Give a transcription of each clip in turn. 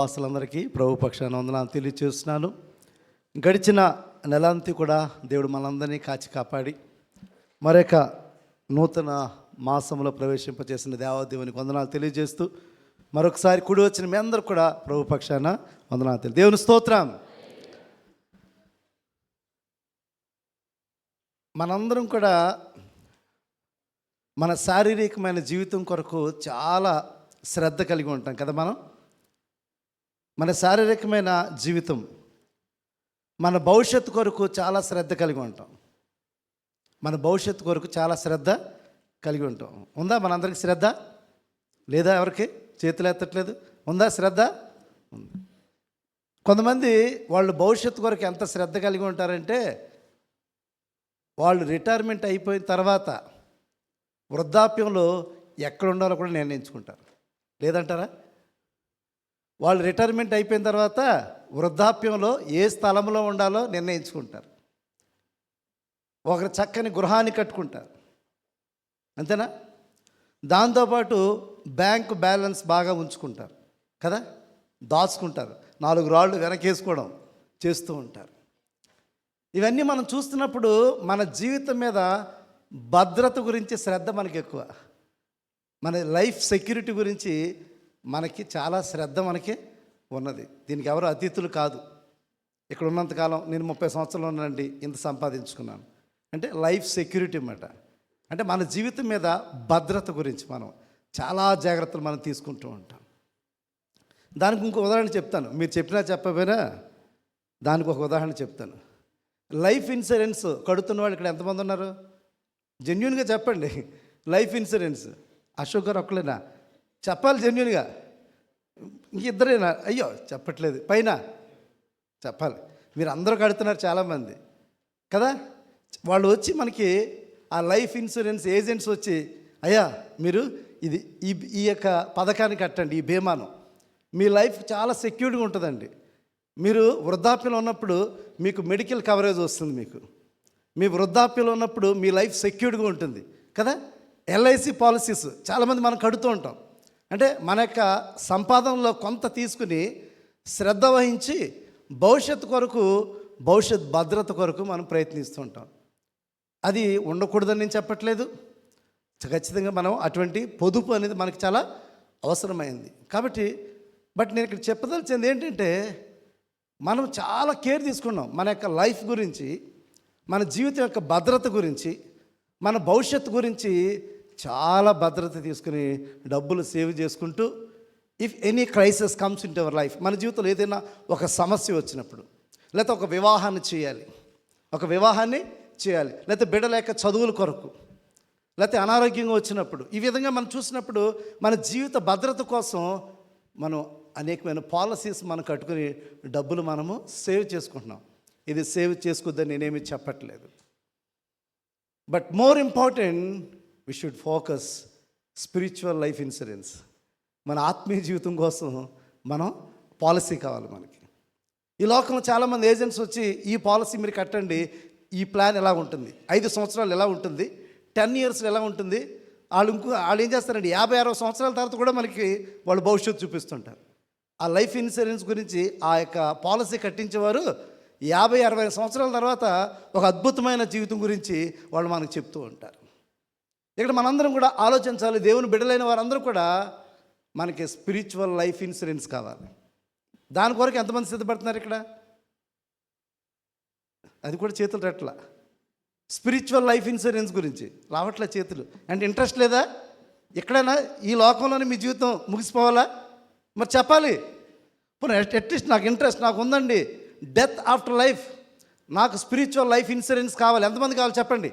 వాసులందరికీ ప్రభు పక్షాన వందనాలు తెలియజేస్తున్నాను. గడిచిన నెలంతా కూడా దేవుడు మనందరినీ కాచి కాపాడి మరొక నూతన మాసంలో ప్రవేశింపచేసిన దేవాదేవునికి వందనాలు తెలియజేస్తూ మరొకసారి కూడి వచ్చిన మీ అందరూ కూడా ప్రభు పక్షాన వందనాలు దేవుని స్తోత్రం. మనందరం కూడా మన శారీరకమైన జీవితం కొరకు చాలా శ్రద్ధ కలిగి ఉంటాం కదా. మన శారీరకమైన జీవితం, మన భవిష్యత్తు కొరకు చాలా శ్రద్ధ కలిగి ఉంటాం. మన భవిష్యత్తు కొరకు చాలా శ్రద్ధ కలిగి ఉంటాం. ఉందా మనందరికి శ్రద్ధ? లేదా? ఎవరికి చేతులు ఎత్తట్లేదు? ఉందా శ్రద్ధ? ఉంది. కొంతమంది వాళ్ళు భవిష్యత్తు కొరకు ఎంత శ్రద్ధ కలిగి ఉంటారంటే వాళ్ళు రిటైర్మెంట్ అయిపోయిన తర్వాత వృద్ధాప్యంలో ఎక్కడ ఉండాలో కూడా నిర్ణయించుకుంటారు. లేదంటారా? వాళ్ళు రిటైర్మెంట్ అయిపోయిన తర్వాత వృద్ధాప్యంలో ఏ స్థలంలో ఉండాలో నిర్ణయించుకుంటారు. ఒకరు చక్కని గృహాన్ని కట్టుకుంటారు, అంతేనా? దాంతోపాటు బ్యాంకు బ్యాలెన్స్ బాగా ఉంచుకుంటారు కదా, దాచుకుంటారు, 4 రాళ్ళు వెనకేసుకోవడం చేస్తూ ఉంటారు. ఇవన్నీ మనం చూస్తున్నప్పుడు మన జీవితం మీద భద్రత గురించి శ్రద్ధ మనకి ఎక్కువ. మన లైఫ్ సెక్యూరిటీ గురించి మనకి చాలా శ్రద్ధ మనకి ఉన్నది. దీనికి ఎవరు అతిథులు కాదు. ఇక్కడ ఉన్నంతకాలం నేను 30 సంవత్సరాలు ఉన్నానండి, ఇంత సంపాదించుకున్నాను అంటే లైఫ్ సెక్యూరిటీ అన్నమాట. అంటే మన జీవితం మీద భద్రత గురించి మనం చాలా జాగ్రత్తలు మనం తీసుకుంటూ ఉంటాం. దానికి ఇంకో ఉదాహరణ చెప్తాను. మీరు చెప్పినా చెప్పకపోయినా దానికి ఒక ఉదాహరణ చెప్తాను. లైఫ్ ఇన్సూరెన్స్ కడుతున్న వాళ్ళు ఇక్కడ ఎంతమంది ఉన్నారు? జెన్యున్గా చెప్పండి. Life insurance Ashok garu ఒక్కలేనా? చెప్పాలి జెన్యున్గా. ఇంకిద్దరేనా? అయ్యో చెప్పట్లేదు. పైన చెప్పాలి. మీరు అందరూ కడుతున్నారు చాలామంది కదా. వాళ్ళు వచ్చి మనకి ఆ లైఫ్ ఇన్సూరెన్స్ ఏజెంట్స్ వచ్చి, అయ్యా మీరు ఈ యొక్క పథకాన్ని కట్టండి, ఈ బీమాను, మీ లైఫ్ చాలా సెక్యూర్డ్గా ఉంటుందండి. మీరు వృద్ధాప్యంలో ఉన్నప్పుడు మీకు మెడికల్ కవరేజ్ వస్తుంది, మీ వృద్ధాప్యంలో ఉన్నప్పుడు మీ లైఫ్ సెక్యూర్డ్గా ఉంటుంది కదా. ఎల్ఐసి పాలసీస్ చాలామంది మనం కడుతూ ఉంటాం. అంటే మన యొక్క సంపాదనలో కొంత తీసుకుని శ్రద్ధ వహించి భవిష్యత్తు కొరకు, భవిష్యత్ భద్రత కొరకు మనం ప్రయత్నిస్తూ ఉంటాం. అది ఉండకూడదని నేను చెప్పట్లేదు. ఖచ్చితంగా మనం అటువంటి పొదుపు అనేది మనకి చాలా అవసరమైంది కాబట్టి. బట్ నేను ఇక్కడ చెప్పదలిచింది ఏంటంటే మనం చాలా కేర్ తీసుకున్నాం మన యొక్క లైఫ్ గురించి, మన జీవితం యొక్క భద్రత గురించి, మన భవిష్యత్తు గురించి చాలా భద్రత తీసుకుని డబ్బులు సేవ్ చేసుకుంటూ, if any crisis comes in our life, మన జీవితంలో ఏదైనా ఒక సమస్య వచ్చినప్పుడు, లేకపోతే ఒక వివాహాన్ని చేయాలి, లేకపోతే బిడ్డల యొక్క చదువుల కొరకు, లేకపోతే అనారోగ్యంగా వచ్చినప్పుడు, ఈ విధంగా మనం చూసినప్పుడు మన జీవిత భద్రత కోసం మనం అనేకమైన పాలసీస్ మనం కట్టుకుని డబ్బులు మనము సేవ్ చేసుకుంటున్నాం. ఇది సేవ్ చేసుకోవద్దని నేనేమి చెప్పట్లేదు. But more important, we should focus spiritual life insurance. మన ఆత్మీయ జీవితం కోసం మనం పాలసీ కావాలి మనకి. ఈ లోకంలో చాలామంది ఏజెంట్స్ వచ్చి ఈ పాలసీ మీరు కట్టండి, ఈ ప్లాన్ ఎలా ఉంటుంది, 5 సంవత్సరాలు ఎలా ఉంటుంది, 10 years ఎలా ఉంటుంది. వాళ్ళు ఏం చేస్తారండి, 50-60 సంవత్సరాల తర్వాత కూడా మనకి వాళ్ళు భవిష్యత్తు చూపిస్తుంటారు. ఆ లైఫ్ ఇన్సూరెన్స్ గురించి ఆ యొక్క పాలసీ కట్టించేవారు 50-60 సంవత్సరాల తర్వాత ఒక అద్భుతమైన జీవితం గురించి వాళ్ళు మనకు చెప్తూ ఉంటారు. ఇక్కడ మనందరం కూడా ఆలోచించాలి. దేవుని బిడ్డలైన వారందరూ కూడా మనకి స్పిరిచువల్ లైఫ్ ఇన్సూరెన్స్ కావాలి. దాని కొరకు ఎంతమంది సిద్ధపడుతున్నారు ఇక్కడ? అది కూడా చేతులు రెట్ల. స్పిరిచువల్ లైఫ్ ఇన్సూరెన్స్ గురించి రావట్లే చేతులు. అంటే ఇంట్రెస్ట్ లేదా? ఎక్కడైనా ఈ లోకంలోనే మీ జీవితం ముగిసిపోవాలా? మరి చెప్పాలి. అట్లీస్ట్ నాకు ఇంట్రెస్ట్, నాకు ఉందండి, డెత్ ఆఫ్టర్ లైఫ్, నాకు స్పిరిచువల్ లైఫ్ ఇన్సూరెన్స్ కావాలి. ఎంతమంది కావాలి చెప్పండి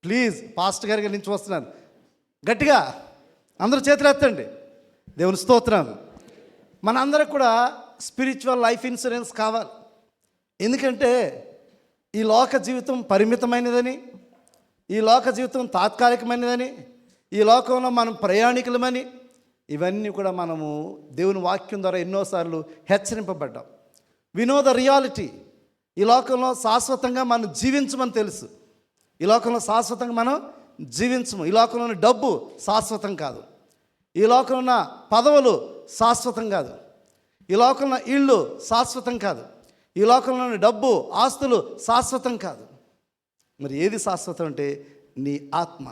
ప్లీజ్. పాస్టర్ గారికి నుంచి వస్తున్నాను, గట్టిగా అందరూ చేతులు ఎత్తండి. దేవుని స్తోత్రం. మన అందరికి కూడా స్పిరిచువల్ లైఫ్ ఇన్సూరెన్స్ కావాలి. ఎందుకంటే ఈ లోక జీవితం పరిమితమైనదని, ఈ లోక జీవితం తాత్కాలికమైనదని, ఈ లోకంలో మనం ప్రయాణికులమని, ఇవన్నీ కూడా మనము దేవుని వాక్యం ద్వారా ఎన్నోసార్లు హెచ్చరింపబడ్డాం. We know the reality. ఈ లోకంలో శాశ్వతంగా మనం జీవించమని తెలుసు. ఈ లోకంలో శాశ్వతంగా మనం జీవించము. ఈ లోకంలోని డబ్బు శాశ్వతం కాదు. ఈ లోకంలో ఉన్న పదవులు శాశ్వతం కాదు. ఈ లోకంలో ఇళ్ళు శాశ్వతం కాదు. ఈ లోకంలోని డబ్బు, ఆస్తులు శాశ్వతం కాదు. మరి ఏది శాశ్వతం అంటే నీ ఆత్మ.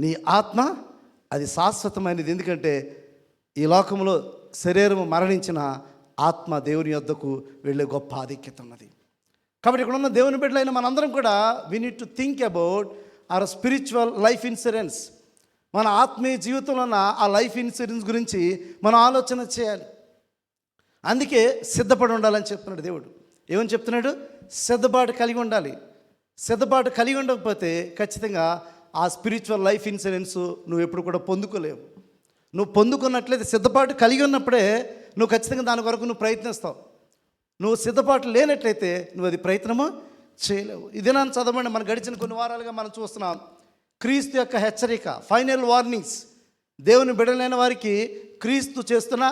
నీ ఆత్మ అది శాశ్వతమైనది. ఎందుకంటే ఈ లోకంలో శరీరం మరణించిన ఆత్మ దేవుని యొద్దకు వెళ్ళే గొప్ప ఆధిక్యత ఉన్నది. కాబట్టి ఇక్కడ ఉన్న దేవుని బిడ్డలైన మనందరం కూడా we need to think about our spiritual life insurance. మన ఆత్మీయ జీవితంలో ఉన్న ఆ లైఫ్ ఇన్సూరెన్స్ గురించి మనం ఆలోచన చేయాలి. అందుకే సిద్ధపడి ఉండాలని చెప్తున్నాడు దేవుడు. ఏమని చెప్తున్నాడు? సిద్ధపాటు కలిగి ఉండాలి. సిద్ధపాటు కలిగి ఉండకపోతే ఖచ్చితంగా ఆ స్పిరిచువల్ లైఫ్ ఇన్సూరెన్స్ నువ్వు ఎప్పుడు కూడా పొందుకోలేవు. నువ్వు పొందుకున్నట్లయితే, సిద్ధపాటు కలిగి ఉన్నప్పుడే నువ్వు ఖచ్చితంగా దాని కొరకు నువ్వు ప్రయత్నిస్తావు. నువ్వు సిద్ధపాటు లేనట్లయితే నువ్వు అది ప్రయత్నము చేయలేవు. ఇదే నన్ను చదవండి. మనం గడిచిన కొన్ని వారాలుగా మనం చూస్తున్నాం క్రీస్తు యొక్క హెచ్చరిక, ఫైనల్ వార్నింగ్స్. దేవుని బిడ్డలైన వారికి క్రీస్తు చేస్తున్న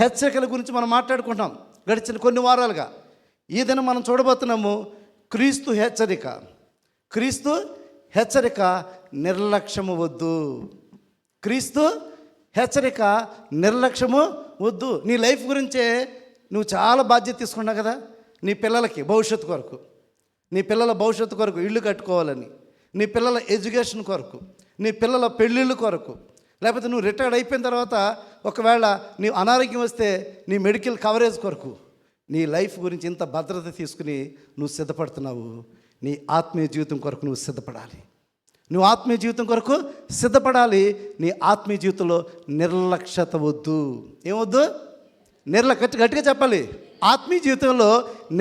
హెచ్చరికల గురించి మనం మాట్లాడుకుంటాం గడిచిన కొన్ని వారాలుగా. ఈ దినం మనం చూడబోతున్నాము క్రీస్తు హెచ్చరిక. క్రీస్తు హెచ్చరిక, నిర్లక్ష్యము వద్దు. క్రీస్తు హెచ్చరిక, నిర్లక్ష్యము వద్దు. నీ లైఫ్ గురించే నువ్వు చాలా బాధ్యత తీసుకున్నావు కదా. నీ పిల్లలకి భవిష్యత్తు కొరకు, నీ పిల్లల భవిష్యత్తు కొరకు ఇల్లు కట్టుకోవాలని, నీ పిల్లల ఎడ్యుకేషన్ కొరకు, నీ పిల్లల పెళ్ళిళ్ళు కొరకు, లేకపోతే నువ్వు రిటైర్డ్ అయిపోయిన తర్వాత ఒకవేళ నీ అనారోగ్యం వస్తే నీ మెడికల్ కవరేజ్ కొరకు, నీ లైఫ్ గురించి ఇంత భద్రత తీసుకుని నువ్వు సిద్ధపడుతున్నావు. నీ ఆత్మీయ జీవితం కొరకు నువ్వు సిద్ధపడాలి. నువ్వు ఆత్మీయ జీవితం కొరకు సిద్ధపడాలి. నీ ఆత్మీయ జీవితంలో నిర్లక్ష్యత వద్దు. ఏమొద్దు? గట్టిగా చెప్పాలి. ఆత్మీయ జీవితంలో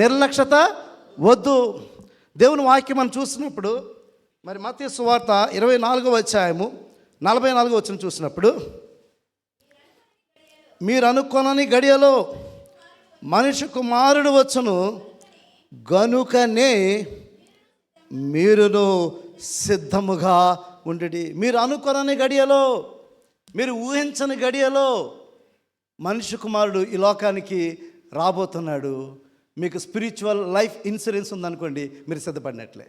నిర్లక్ష్యత వద్దు. దేవుని వాక్యం మనం చూసినప్పుడు, మరి మత్తయి సువార్త 24వ అధ్యాయము 44వ వచనం చూసినప్పుడు, మీరు అనుకొనని గడియలో మనిషి కుమారుడు వచ్చును గనుకనే మీరును సిద్ధముగా ఉండి. మీరు అనుకొనని గడియలో, మీరు ఊహించని గడియలో మనిషి కుమారుడు ఈ లోకానికి రాబోతున్నాడు. మీకు స్పిరిచువల్ లైఫ్ ఇన్సూరెన్స్ ఉందనుకోండి, మీరు సిద్ధపడినట్లే.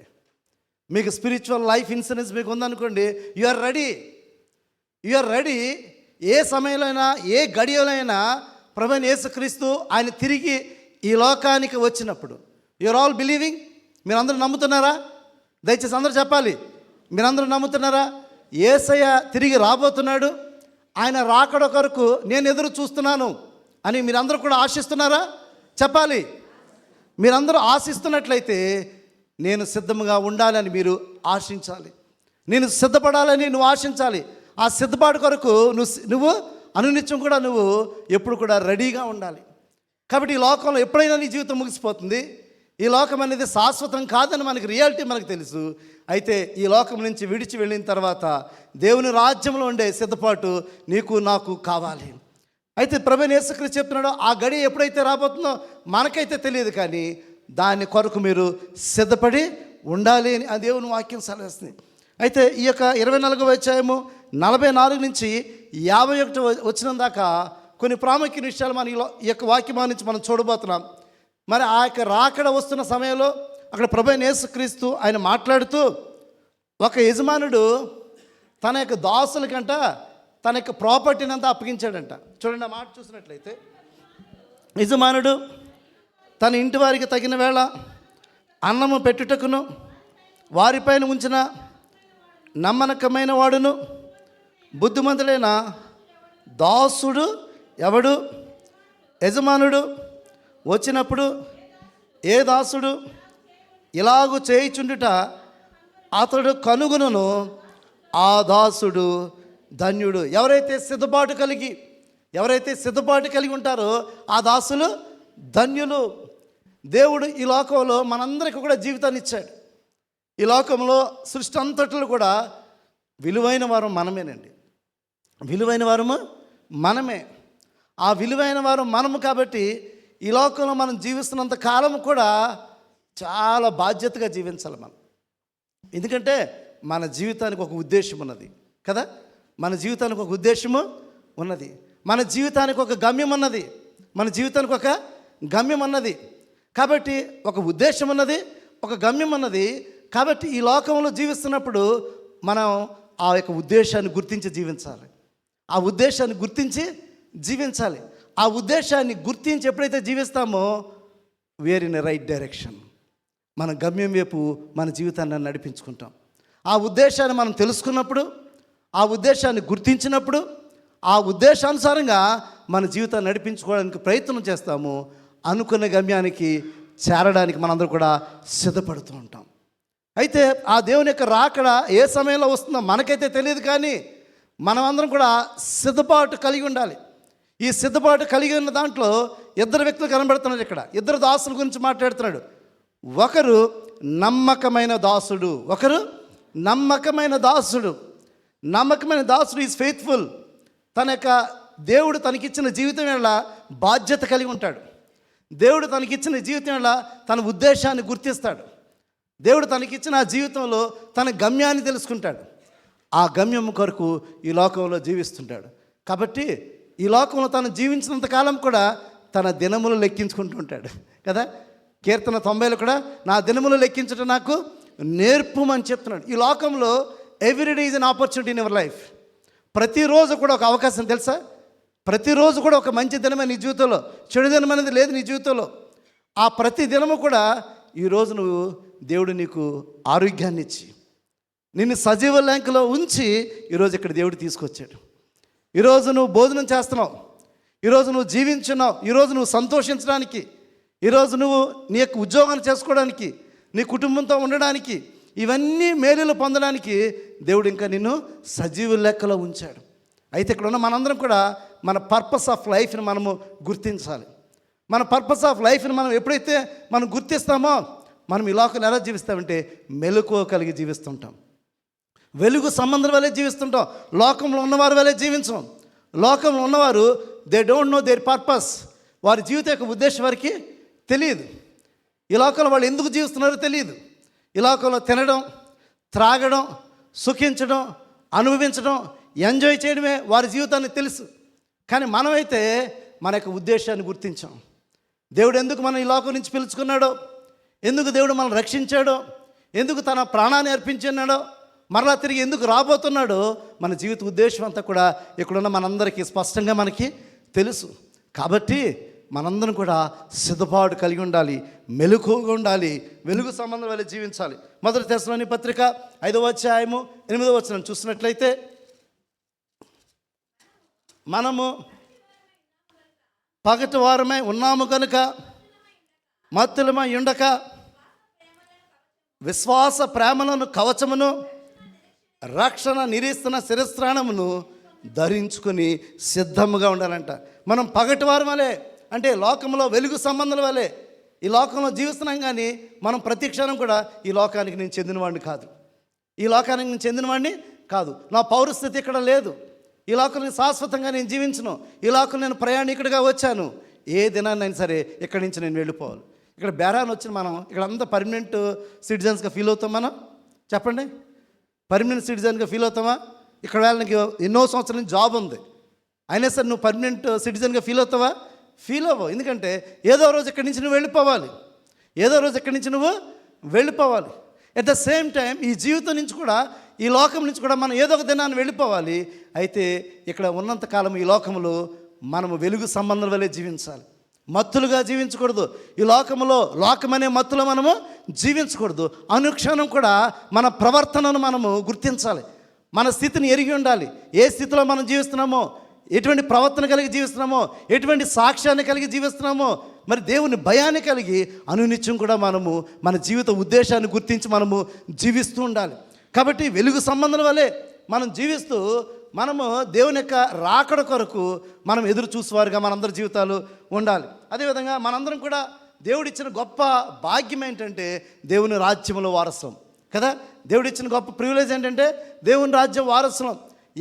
మీకు స్పిరిచువల్ లైఫ్ ఇన్సూరెన్స్ మీకు ఉందనుకోండి, you are ready. You are ready. ఏ సమయంలో అయినా, ఏ గడియలైనా ప్రభువైన యేసుక్రీస్తు ఆయన తిరిగి ఈ లోకానికి వచ్చినప్పుడు, యు ఆర్ ఆల్ బిలీవింగ్. మీరందరూ నమ్ముతున్నారా? దయచేసి అందరూ చెప్పాలి. మీరందరూ నమ్ముతున్నారా? యేసయ్య తిరిగి రాబోతున్నాడు, ఆయన రాకడ కొరకు నేను ఎదురు చూస్తున్నాను అని మీరందరూ కూడా ఆశిస్తున్నారా? చెప్పాలి. మీరందరూ ఆశిస్తున్నట్లయితే నేను సిద్ధంగా ఉండాలని మీరు ఆశించాలి. నేను సిద్ధపడాలని నువ్వు ఆశించాలి. ఆ సిద్ధపాటు కొరకు నువ్వు అనునిత్యం కూడా నువ్వు ఎప్పుడు కూడా రెడీగా ఉండాలి. కాబట్టి ఈ లోకంలో ఎప్పుడైనా నీ జీవితం ముగిసిపోతుంది. ఈ లోకం అనేది శాశ్వతం కాదని మనకి రియాలిటీ మనకు తెలుసు. అయితే ఈ లోకం నుంచి విడిచి వెళ్ళిన తర్వాత దేవుని రాజ్యంలో ఉండే సిద్ధపాటు నీకు నాకు కావాలి. అయితే ప్రభువైన యేసుక్రీస్తు చెప్తున్నాడు, ఆ గడి ఎప్పుడైతే రాబోతుందో మనకైతే తెలియదు, కానీ దాని కొరకు మీరు సిద్ధపడి ఉండాలి అని ఆ దేవుని వాక్యం సెలవిస్తుంది. అయితే ఈ యొక్క 24వ అధ్యాయము 44 నుంచి 51 వచ్చిన దాకా కొన్ని ప్రాముఖ్య విషయాలు మన ఈ యొక్క వాక్యమా నుంచి మనం చూడబోతున్నాం. మరి ఆ యొక్క రాకడ వస్తున్న సమయంలో అక్కడ ప్రభువైన యేసుక్రీస్తు ఆయన మాట్లాడుతూ, ఒక యజమానుడు తన యొక్క దాసులకంట తన యొక్క ప్రాపర్టీని అంతా అప్పగించాడంట. చూడండి ఆ మాట చూసినట్లయితే, యజమానుడు తన ఇంటి వారికి తగిన వేళ అన్నము పెట్టుటకును వారిపైన ఉంచిన నమ్మకమైన వాడును బుద్ధిమంతుడైన దాసుడు ఎవడు? యజమానుడు వచ్చినప్పుడు ఏ దాసుడు ఇలాగూ చేయిచుండుట అతడు కనుగొనును, ఆ దాసుడు ధన్యుడు. ఎవరైతే సిద్ధపాటు కలిగి ఉంటారో ఆ దాసులు ధన్యులు. దేవుడు ఈ లోకంలో మనందరికీ కూడా జీవితాన్ని ఇచ్చాడు. ఈ లోకంలో సృష్టి అంతట్లో కూడా విలువైన వారు మనమేనండి. విలువైన వారము మనమే. ఆ విలువైన వారు మనము కాబట్టి ఈ లోకంలో మనం జీవిస్తున్నంత కాలం కూడా చాలా బాధ్యతగా జీవించాలి మనం. ఎందుకంటే మన జీవితానికి ఒక ఉద్దేశం ఉన్నది కదా. మన జీవితానికి ఒక ఉద్దేశము ఉన్నది. మన జీవితానికి ఒక గమ్యం ఉన్నది. మన జీవితానికి ఒక గమ్యం ఉన్నది. కాబట్టి ఒక ఉద్దేశం ఉన్నది, ఒక గమ్యం ఉన్నది. కాబట్టి ఈ లోకంలో జీవిస్తున్నప్పుడు మనం ఆ యొక్క ఉద్దేశాన్ని గుర్తించి జీవించాలి. ఆ ఉద్దేశాన్ని గుర్తించి జీవించాలి. ఆ ఉద్దేశాన్ని గుర్తించి ఎప్పుడైతే జీవిస్తామో where in a right direction, మన గమ్యం వైపు మన జీవితాన్ని నడిపించుకుంటాం. ఆ ఉద్దేశాన్ని మనం తెలుసుకున్నప్పుడు, ఆ ఉద్దేశాన్ని గుర్తించినప్పుడు, ఆ ఉద్దేశానుసారంగా మన జీవితాన్ని నడిపించుకోవడానికి ప్రయత్నం చేస్తాము. అనుకున్న గమ్యానికి చేరడానికి మనందరూ కూడా సిద్ధపడుతూ ఉంటాం. అయితే ఆ దేవుని యొక్క రాకడ ఏ సమయంలో వస్తుందో మనకైతే తెలియదు, కానీ మనమందరం కూడా సిద్ధపాటు కలిగి ఉండాలి. ఈ సిద్ధపాటు కలిగి ఉన్న దాంట్లో ఇద్దరు వ్యక్తులు కనబడుతున్నారు. ఇక్కడ ఇద్దరు దాసుల గురించి మాట్లాడుతున్నాడు. ఒకరు నమ్మకమైన దాసుడు, ఒకరు నమ్మకమైన దాసుడు. నమ్మకమైన దాసుడు ఈజ్ ఫెయిత్ఫుల్. తన యొక్క దేవుడు తనకిచ్చిన జీవితం వల్ల బాధ్యత కలిగి ఉంటాడు. దేవుడు తనకిచ్చిన జీవితం వల్ల తన ఉద్దేశాన్ని గుర్తిస్తాడు. దేవుడు తనకిచ్చిన ఆ జీవితంలో తన గమ్యాన్ని తెలుసుకుంటాడు. ఆ గమ్యం కొరకు ఈ లోకంలో జీవిస్తుంటాడు. కాబట్టి ఈ లోకంలో తను జీవించినంత కాలం కూడా తన దినములు లెక్కించుకుంటూ ఉంటాడు కదా. కీర్తన 90లో కూడా నా దినములు లెక్కించడం నాకు నేర్పుమని చెప్తున్నాడు. ఈ లోకంలో everyday is an opportunity in your life. ప్రతిరోజు కూడా ఒక అవకాశం, తెలుసా? ప్రతిరోజు కూడా ఒక మంచి దినమే నీ జీవితంలో, చెడు దినం అనేది లేదు నీ జీవితంలో. ఆ ప్రతి దినము కూడా ఈరోజు నువ్వు దేవుడు నీకు ఆరోగ్యాన్ని ఇచ్చి నిన్ను సజీవ ల్యాంకులో ఉంచి ఈరోజు ఇక్కడ దేవుడు తీసుకొచ్చాడు. ఈరోజు నువ్వు భోజనం చేస్తున్నావు, ఈరోజు నువ్వు జీవించున్నావు, ఈరోజు నువ్వు సంతోషించడానికి, ఈరోజు నువ్వు నీ యొక్క ఉద్యోగాన్ని చేసుకోవడానికి, నీ కుటుంబంతో ఉండడానికి, ఇవన్నీ మేలులు పొందడానికి దేవుడు ఇంకా నిన్ను సజీవ లెక్కలో ఉంచాడు. అయితే ఇక్కడ ఉన్న మనందరం కూడా మన పర్పస్ ఆఫ్ లైఫ్ని మనము గుర్తించాలి. మన పర్పస్ ఆఫ్ లైఫ్ని మనం ఎప్పుడైతే మనం గుర్తిస్తామో మనం ఈ లోకంలో ఎలా జీవిస్తామంటే మెలకువ కలిగి జీవిస్తుంటాం. వెలుగు సంబంధం వల్లే జీవిస్తుంటాం. లోకంలో ఉన్నవారు వల్లే జీవించం. లోకంలో ఉన్నవారు they don't know their purpose. వారి జీవితం యొక్క ఉద్దేశం వారికి తెలియదు. ఈ లోకంలో వాళ్ళు ఎందుకు జీవిస్తున్నారో తెలియదు. ఈ లోకంలో తినడం, త్రాగడం, సుఖించడం, అనుభవించడం, ఎంజాయ్ చేయడమే వారి జీవితాన్ని తెలుసు. కానీ మనమైతే మన యొక్క ఉద్దేశాన్ని గుర్తించాం. దేవుడు ఎందుకు మనం ఈ లోకం నుంచి పిలుచుకున్నాడో, ఎందుకు దేవుడు మనం రక్షించాడో, ఎందుకు తన ప్రాణాన్ని అర్పించున్నాడో, మరలా తిరిగి ఎందుకు రాబోతున్నాడో మన జీవిత ఉద్దేశం అంతా కూడా ఇక్కడున్న మనందరికీ స్పష్టంగా మనకి తెలుసు. కాబట్టి మనందరం కూడా సిద్ధపాటు కలిగి ఉండాలి, మెలకువగా ఉండాలి, వెలుగు సంబంధం వల్ల జీవించాలి. మొదటి తెస్సలోని పత్రిక 5వ అధ్యాయము 8వ వచనం చూసినట్లయితే, మనము పగటి వారమై ఉన్నాము కనుక మత్తులమై ఉండక విశ్వాస ప్రేమలను కవచమును రక్షణ నిరీస్తున్న శిరస్త్రాణమును ధరించుకొని సిద్ధముగా ఉండాలంట. మనం పగటి వారం వలే, అంటే లోకంలో వెలుగు సంబంధాల వలె ఈ లోకంలో జీవిస్తున్నాం, కానీ మనం ప్రతి క్షణం కూడా ఈ లోకానికి నేను చెందినవాడిని కాదు, ఈ లోకానికి నేను చెందినవాడిని కాదు, నా పౌరస్థితి ఇక్కడ లేదు, ఈ లోకంలో శాశ్వతంగా నేను జీవించను, ఈ లోకంలో నేను ప్రయాణికుడిగా వచ్చాను, ఏ దినాన్నైనా సరే ఇక్కడి నుంచి నేను వెళ్ళిపోవాలి. ఇక్కడ బేరాన్ని వచ్చిన మనం ఇక్కడ అంతా పర్మనెంట్ సిటిజన్స్గా ఫీల్ అవుతాం. మనం చెప్పండి, పర్మనెంట్ సిటిజన్గా ఫీల్ అవుతామా? ఇక్కడ వాళ్ళకి ఎన్నో సంవత్సరాల నుంచి జాబ్ ఉంది, అయినా సరే నువ్వు పర్మనెంట్ సిటిజన్గా ఫీల్ అవుతావా? ఫీల్ అవ్వవు. ఎందుకంటే ఏదో రోజు ఇక్కడి నుంచి నువ్వు వెళ్ళిపోవాలి, ఏదో రోజు ఇక్కడి నుంచి నువ్వు వెళ్ళిపోవాలి. ఎట్ ద సేమ్ టైం ఈ జీవితం నుంచి కూడా, ఈ లోకం నుంచి కూడా మనం ఏదో ఒక దినాన్ని వెళ్ళిపోవాలి. అయితే ఇక్కడ ఉన్నంతకాలం ఈ లోకంలో మనము వెలుగు సంబంధం వల్లే జీవించాలి, మత్తులుగా జీవించకూడదు. ఈ లోకంలో లోకమనే మత్తులో మనము జీవించకూడదు. అనుక్షణం కూడా మన ప్రవర్తనను మనము గుర్తించాలి, మన స్థితిని ఎరిగి ఉండాలి. ఏ స్థితిలో మనం జీవిస్తున్నామో, ఎటువంటి ప్రవర్తన కలిగి జీవిస్తున్నామో, ఎటువంటి సాక్ష్యాన్ని కలిగి జీవిస్తున్నామో, మరి దేవుని భయాన్ని కలిగి అనునిత్యం కూడా మనము మన జీవిత ఉద్దేశాన్ని గుర్తించి మనము జీవిస్తూ ఉండాలి. కాబట్టి వెలుగు సంబంధం వల్లే మనం జీవిస్తూ మనము దేవుని యొక్క రాకడ కొరకు మనం ఎదురు చూసేవారుగా మనందరి జీవితాలు ఉండాలి. అదేవిధంగా మనందరం కూడా దేవుడిచ్చిన గొప్ప భాగ్యం ఏంటంటే దేవుని రాజ్యంలో వారసులం కదా. దేవుడిచ్చిన గొప్ప ప్రివిలేజ్ ఏంటంటే దేవుని రాజ్యం వారసులం.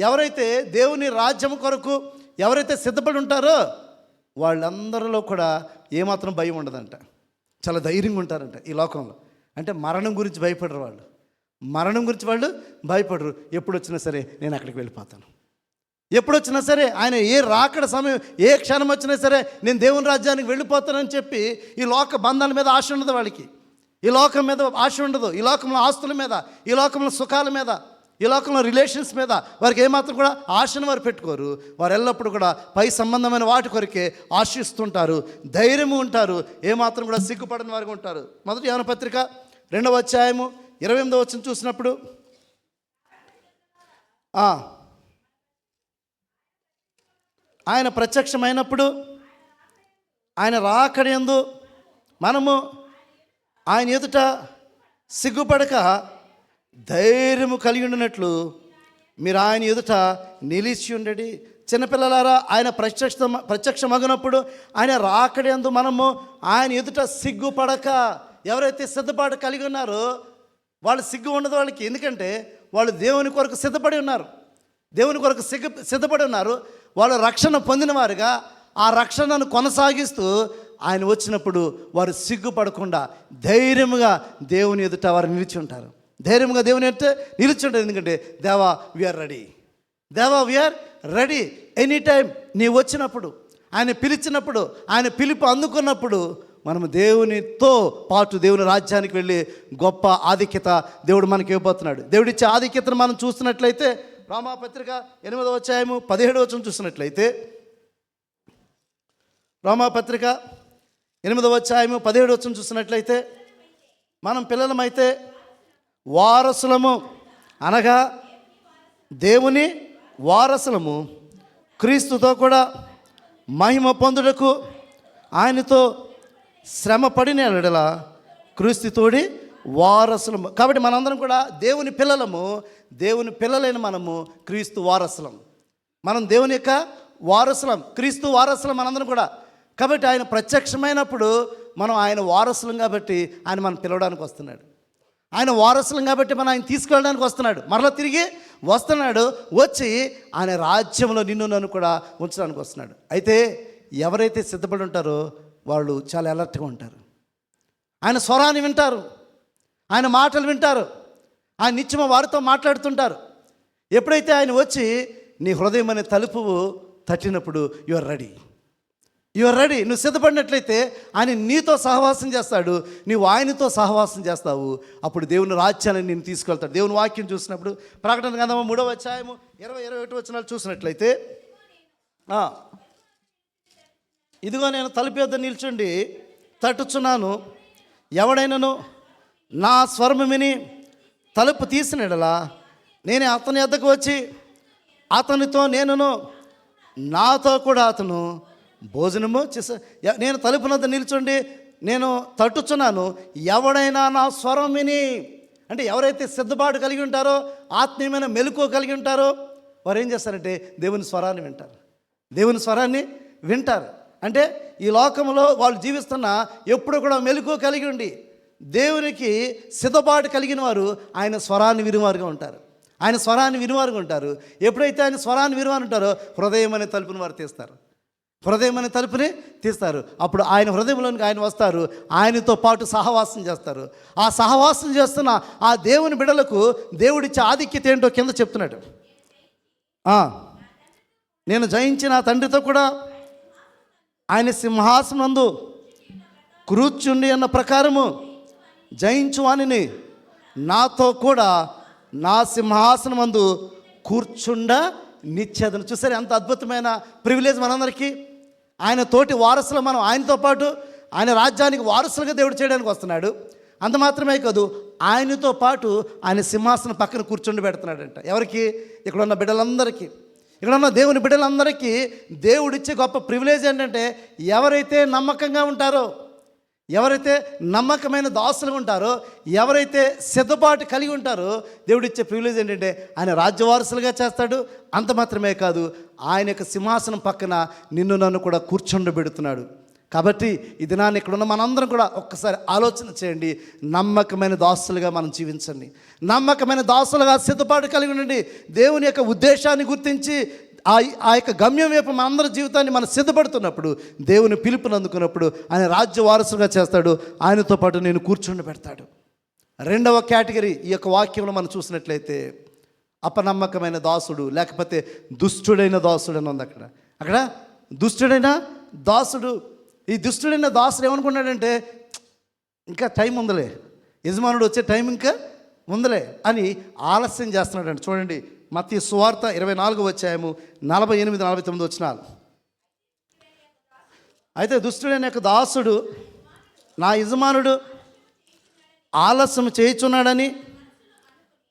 ఎవరైతే దేవుని రాజ్యం కొరకు ఎవరైతే సిద్ధపడి ఉంటారో వాళ్ళందరిలో కూడా ఏమాత్రం భయం ఉండదంట, చాలా ధైర్యంగా ఉంటారంట ఈ లోకంలో. అంటే మరణం గురించి భయపడరు వాళ్ళు, మరణం గురించి వాళ్ళు భయపడరు. ఎప్పుడు వచ్చినా సరే నేను అక్కడికి వెళ్ళిపోతాను, ఎప్పుడు వచ్చినా సరే ఆయన ఏ రాకడ సమయం ఏ క్షణం వచ్చినా సరే నేను దేవుని రాజ్యానికి వెళ్ళిపోతానని చెప్పి ఈ లోక బంధాల మీద ఆశ ఉండదు వాళ్ళకి, ఈ లోకం మీద ఆశ ఉండదు, ఈ లోకంలో ఆస్తుల మీద, ఈ లోకంలో సుఖాల మీద, ఈ లోకంలో రిలేషన్స్ మీద వారికి ఏమాత్రం కూడా ఆశను వారు పెట్టుకోరు. వారు ఎల్లప్పుడూ కూడా పై సంబంధమైన వాటి కొరకే ఆశిస్తుంటారు, ధైర్యము ఉంటారు, ఏమాత్రం కూడా సిగ్గుపడని వారికి ఉంటారు. మొదటి యోహాను పత్రిక 2వ అధ్యాయము 28వ వచనం చూసినప్పుడు, ఆయన ప్రత్యక్షమైనప్పుడు ఆయన రాకడయందు మనము ఆయన ఎదుట సిగ్గుపడక ధైర్యము కలిగి ఉండినట్లు మీరు ఆయన ఎదుట నిలిచి ఉండడి. చిన్నపిల్లలారా, ఆయన ప్రత్యక్షమగినప్పుడు ఆయన రాకడయందు మనము ఆయన ఎదుట సిగ్గుపడక, ఎవరైతే సిద్ధపాటు కలిగి ఉన్నారో వాళ్ళు సిగ్గు ఉండదు వాళ్ళకి. ఎందుకంటే వాళ్ళు దేవుని కొరకు సిద్ధపడి ఉన్నారు, దేవుని కొరకు సిద్ధపడి ఉన్నారు. వాళ్ళు రక్షణ పొందిన వారుగా ఆ రక్షణను కొనసాగిస్తూ ఆయన వచ్చినప్పుడు వారు సిగ్గుపడకుండా ధైర్యముగా దేవుని ఎదుట వారు నిలిచి ఉంటారు. ధైర్యంగా దేవుని ఎదుట నిలిచి ఉంటారు. ఎందుకంటే దేవా వీఆర్ రెడీ, దేవా వీఆర్ రెడీ. ఎనీ టైం నీ వచ్చినప్పుడు, ఆయన పిలిచినప్పుడు, ఆయన పిలుపు అందుకున్నప్పుడు మనము దేవునితో పాటు దేవుని రాజ్యానికి వెళ్ళి గొప్ప ఆధిక్యత దేవుడు మనకి ఇవ్వబోతున్నాడు. దేవుడిచ్చే ఆధిక్యతను మనం చూస్తున్నట్లయితే రోమాపత్రిక 8వ అధ్యాయము 17వ వచనం చూసినట్లయితే, రోమాపత్రిక 8వ అధ్యాయము 17వ వచనం చూసినట్లయితే, మనం పిల్లలమైతే వారసులము, అనగా దేవుని వారసులము, క్రీస్తుతో కూడా మహిమ పొందుటకు ఆయనతో శ్రమ పడిన ఎడల క్రీస్తుతోడి వారసులము. కాబట్టి మనందరం కూడా దేవుని పిల్లలము, దేవుని పిల్లలైన మనము క్రీస్తు వారసులం. మనం దేవుని యొక్క వారసులం, క్రీస్తు వారసులం మనందరం కూడా. కాబట్టి ఆయన ప్రత్యక్షమైనప్పుడు మనం ఆయన వారసులం కాబట్టి ఆయన మనం పిలవడానికి వస్తున్నాడు. ఆయన వారసులం కాబట్టి మనం ఆయన తీసుకెళ్ళడానికి వస్తున్నాడు. మరలా తిరిగి వస్తున్నాడు, వచ్చి ఆయన రాజ్యంలో నిన్ను నన్ను కూడా ఉంచడానికి వస్తున్నాడు. అయితే ఎవరైతే సిద్ధపడి ఉంటారో వాళ్ళు చాలా అలర్ట్గా ఉంటారు. ఆయన స్వరాన్ని వింటారు, ఆయన మాటలు వింటారు, ఆయన నిత్యము వారితో మాట్లాడుతుంటారు. ఎప్పుడైతే ఆయన వచ్చి నీ హృదయం అనే తలుపు తట్టినప్పుడు you are ready, you are ready. నువ్వు సిద్ధపడినట్లయితే ఆయన నీతో సహవాసం చేస్తాడు, నీవు ఆయనతో సహవాసం చేస్తావు. అప్పుడు దేవుని రాజ్యాన్ని నేను తీసుకెళ్తాడు. దేవుని వాక్యం చూసినప్పుడు ప్రకటన గ్రంథము 3వ అధ్యాయము 20-21 వచనాలు చూసినట్లయితే, ఇదిగో నేను తలుపు యొద్ద నిల్చుండి తట్టుచున్నాను, ఎవడైనను నా స్వరము విని తలుపు తీసిన ఎడలా నేను అతని వద్దకు వచ్చి అతనితో నేనును, నాతో కూడా అతను భోజనము చేసా. నేను తలుపు వద్ద నిల్చుండి నేను తట్టుచున్నాను, ఎవడైనా నా స్వరం విని, అంటే ఎవరైతే సిద్ధపాటు కలిగి ఉంటారో, ఆత్మీయమైన మెలకువ కలిగి ఉంటారో వారు ఏం చేస్తారంటే దేవుని స్వరాన్ని వింటారు, దేవుని స్వరాన్ని వింటారు. అంటే ఈ లోకంలో వాళ్ళు జీవిస్తున్న ఎప్పుడు కూడా మెలకువ కలిగి ఉండి దేవునికి సిద్ధపాటు కలిగిన వారు ఆయన స్వరాన్ని వినువారుగా ఉంటారు, ఆయన స్వరాన్ని వినువారుగా ఉంటారు. ఎప్పుడైతే ఆయన స్వరాన్ని వినువారు ఉంటారో హృదయం అనే తలుపుని వారు తీస్తారు, హృదయం అనే తలుపుని తీస్తారు. అప్పుడు ఆయన హృదయంలోనికి ఆయన వస్తారు, ఆయనతో పాటు సహవాసం చేస్తారు. ఆ సహవాసం చేస్తున్న ఆ దేవుని బిడ్డలకు దేవుడిచ్చే ఆధిక్యత ఏంటో కింద చెప్తున్నాడు. నేను జయించిన తండ్రితో కూడా ఆయన సింహాసనందు కూర్చుండి అన్న ప్రకారము జయించు వానిని నాతో కూడా నా సింహాసనమందు కూర్చుండ నిచ్చేదను. చూసారు ఎంత అద్భుతమైన ప్రివిలేజ్ మనందరికీ. ఆయన తోటి వారసులు మనం, ఆయనతో పాటు ఆయన రాజ్యానికి వారసులుగా దేవుడు చేయడానికి వస్తున్నాడు. అంత మాత్రమే కాదు, ఆయనతో పాటు ఆయన సింహాసనం పక్కన కూర్చుండి పెడుతున్నాడంట. ఎవరికి? ఇక్కడ ఉన్న బిడ్డలందరికీ, ఇక్కడ ఉన్న దేవుని బిడ్డలందరికీ దేవుడిచ్చే గొప్ప ప్రివిలేజ్ ఏంటంటే, ఎవరైతే నమ్మకంగా ఉంటారో, ఎవరైతే నమ్మకమైన దాసులు ఉంటారో, ఎవరైతే సిద్ధపాటు కలిగి ఉంటారో దేవుడిచ్చే ప్రివిలేజ్ ఏంటంటే ఆయన రాజ్యవారసులుగా చేస్తాడు. అంత మాత్రమే కాదు, ఆయన యొక్క సింహాసనం పక్కన నిన్ను నన్ను కూడా కూర్చోబెడుతున్నాడు. కాబట్టి ఈ దినాన్ని ఇక్కడున్న మనందరం కూడా ఒక్కసారి ఆలోచన చేయండి. నమ్మకమైన దాసులుగా మనం జీవించండి, నమ్మకమైన దాసులుగా సిద్ధపాటు కలిగి ఉండండి. దేవుని యొక్క ఉద్దేశాన్ని గుర్తించి ఆ యొక్క గమ్యం వైపు మనందరి జీవితాన్ని మనం సిద్ధపడుతున్నప్పుడు, దేవుని పిలుపుని అందుకున్నప్పుడు ఆయన రాజ్య వారసుగా చేస్తాడు, ఆయనతో పాటు నేను కూర్చుండి పెడతాడు. రెండవ కేటగిరీ ఈ యొక్క వాక్యంలో మనం చూసినట్లయితే అపనమ్మకమైన దాసుడు, లేకపోతే దుష్టుడైన దాసుడు అని ఉంది. అక్కడ దుష్టుడైన దాసుడు. ఈ దుష్టుడైన దాసుడు ఏమనుకున్నాడంటే, ఇంకా టైం ఉందిలే, యజమానుడు వచ్చే టైం ఇంకా ముందలే అని ఆలస్యం చేస్తున్నాడండి. చూడండి మత్తయి సువార్త 24వ అధ్యాయము 48, 49 వచనాలు. అయితే దుష్టుడైన యొక్క దాసుడు నా యజమానుడు ఆలస్యం చేయుచున్నాడని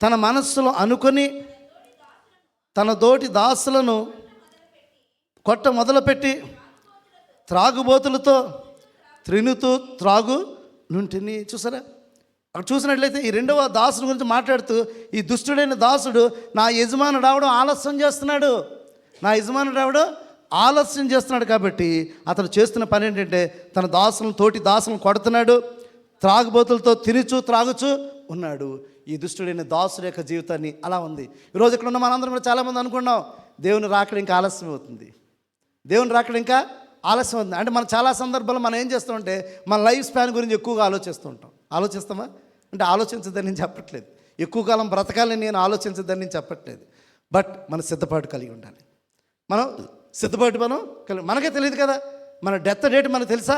తన మనస్సులో అనుకొని తన తోటి దాసులను కొట్ట మొదలుపెట్టి త్రాగుబోతులతో త్రినుతూ త్రాగు నుంటిని. చూసారా, అక్కడ చూసినట్లయితే ఈ రెండవ దాసుని గురించి మాట్లాడుతూ ఈ దుష్టుడైన దాసుడు నా యజమానుడు రావడం ఆలస్యం చేస్తున్నాడు, నా యజమానుడు రావడం ఆలస్యం చేస్తున్నాడు. కాబట్టి అతను చేస్తున్న పని ఏంటంటే తన దాసులను తోటి దాసులను కొడుతున్నాడు, త్రాగుబోతులతో తినుచు త్రాగుచు ఉన్నాడు. ఈ దుష్టుడైన దాసుడు యొక్క జీవితాన్ని అలా ఉంది. ఈరోజు ఇక్కడ ఉన్న మనందరం కూడా చాలామంది అనుకున్నాం దేవుని రాకడ ఇంకా ఆలస్యం అవుతుంది, దేవుని రాకడ ఇంకా ఆలస్యం అవుతుంది. అంటే మనం చాలా సందర్భాల్లో మనం ఏం చేస్తామంటే మన లైఫ్ స్పాన్ గురించి ఎక్కువగా ఆలోచిస్తూ ఉంటాం. ఆలోచిస్తామా అంటే ఆలోచించదని నేను చెప్పట్లేదు, ఎక్కువ కాలం బ్రతకాలని నేను ఆలోచించదని నేను చెప్పట్లేదు. బట్ మన సిద్ధపాటు కలిగి ఉండాలి. మనం సిద్ధపాటు మనకే తెలియదు కదా, మన డెత్ డేట్ మనకు తెలుసా?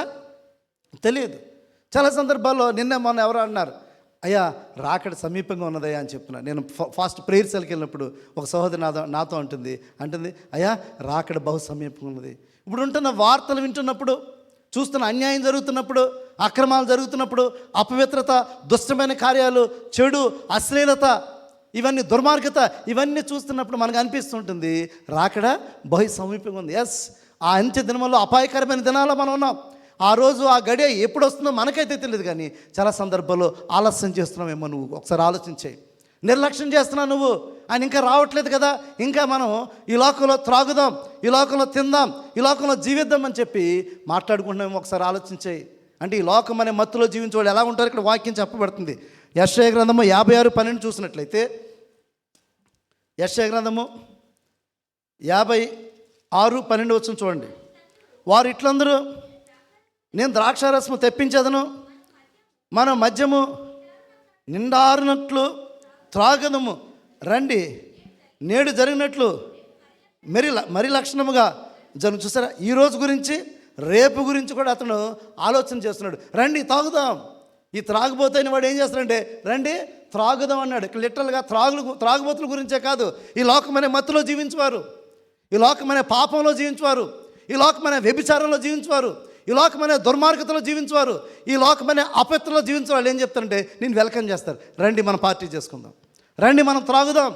తెలియదు. చాలా సందర్భాల్లో నిన్న మొన్న ఎవరో అన్నారు, అయ్యా రాకడ సమీపంగా ఉన్నదయ్యా అని చెప్తున్నాను. నేను ఫాస్ట్ ప్రేయర్ సెల్కి వెళ్ళినప్పుడు ఒక సహోదరి నాతో అంటుంది, అయ్యా రాకడ బహు సమీపంగా ఉన్నది. ఇప్పుడు ఉంటున్న వార్తలు వింటున్నప్పుడు, చూస్తున్న అన్యాయం జరుగుతున్నప్పుడు, అక్రమాలు జరుగుతున్నప్పుడు, అపవిత్రత, దుష్టమైన కార్యాలు, చెడు, అశ్లీలత, ఇవన్నీ దుర్మార్గత, ఇవన్నీ చూస్తున్నప్పుడు మనకు అనిపిస్తుంటుంది రాకడ బహు సమీపంగా ఉంది. ఎస్, ఆ అంత్య దినముల్లో అపాయకరమైన దినాల్లో మనం ఉన్నాం. ఆ రోజు ఆ గడియ ఎప్పుడు వస్తుందో మనకైతే తెలియదు, కానీ చాలా సందర్భాల్లో ఆలస్యం చేస్తున్నావేమో. నువ్వు ఒకసారి ఆలోచించాయి, నిర్లక్ష్యం చేస్తున్నావు నువ్వు. ఆయన ఇంకా రావట్లేదు కదా, ఇంకా మనం ఈ లోకంలో త్రాగుదాం, ఈ లోకంలో తిందాం, ఈ లోకంలో జీవిద్దాం అని చెప్పి మాట్లాడుకుంటున్నామేమో. ఒకసారి ఆలోచించాయి. అంటే ఈ లోకం అనే మత్తులో జీవించే వాళ్ళు ఎలా ఉంటారు ఇక్కడ వాక్యం చెప్పబడుతుంది. యెషయా గ్రంథము 56:12 చూసినట్లయితే, యెషయా గ్రంథము 56:12 వచ్చిన చూడండి. వారు ఇట్లందరూ నేను ద్రాక్షారసము తెప్పించదను, మన మద్యము నిండారినట్లు త్రాగదము, రండి నేడు జరిగినట్లు మరి లక్షణముగా జరుగు. చూసారా, ఈరోజు గురించి రేపు గురించి కూడా అతను ఆలోచన చేస్తున్నాడు. రండి తాగుదాం. ఈ త్రాగుబోతైన వాడు ఏం చేస్తాడంటే రండి త్రాగుదాం అన్నాడు. ఇక్కడ లిటరల్గా త్రాగుబోతుల గురించే కాదు, ఈ లోకమనే మత్తులో జీవించేవారు, ఈ లోకమనే పాపంలో జీవించేవారు, ఈ లోకమనే వ్యభిచారంలో జీవించేవారు, ఈ లోకమనే దుర్మార్గతలో జీవించేవారు, ఈ లోకమనే అపవిత్రలో జీవించే వాళ్ళు ఏం చెప్తారంటే నేను వెల్కమ్ చేస్తారు. రండి మనం పార్టీ చేసుకుందాం, రండి మనం త్రాగుదాం,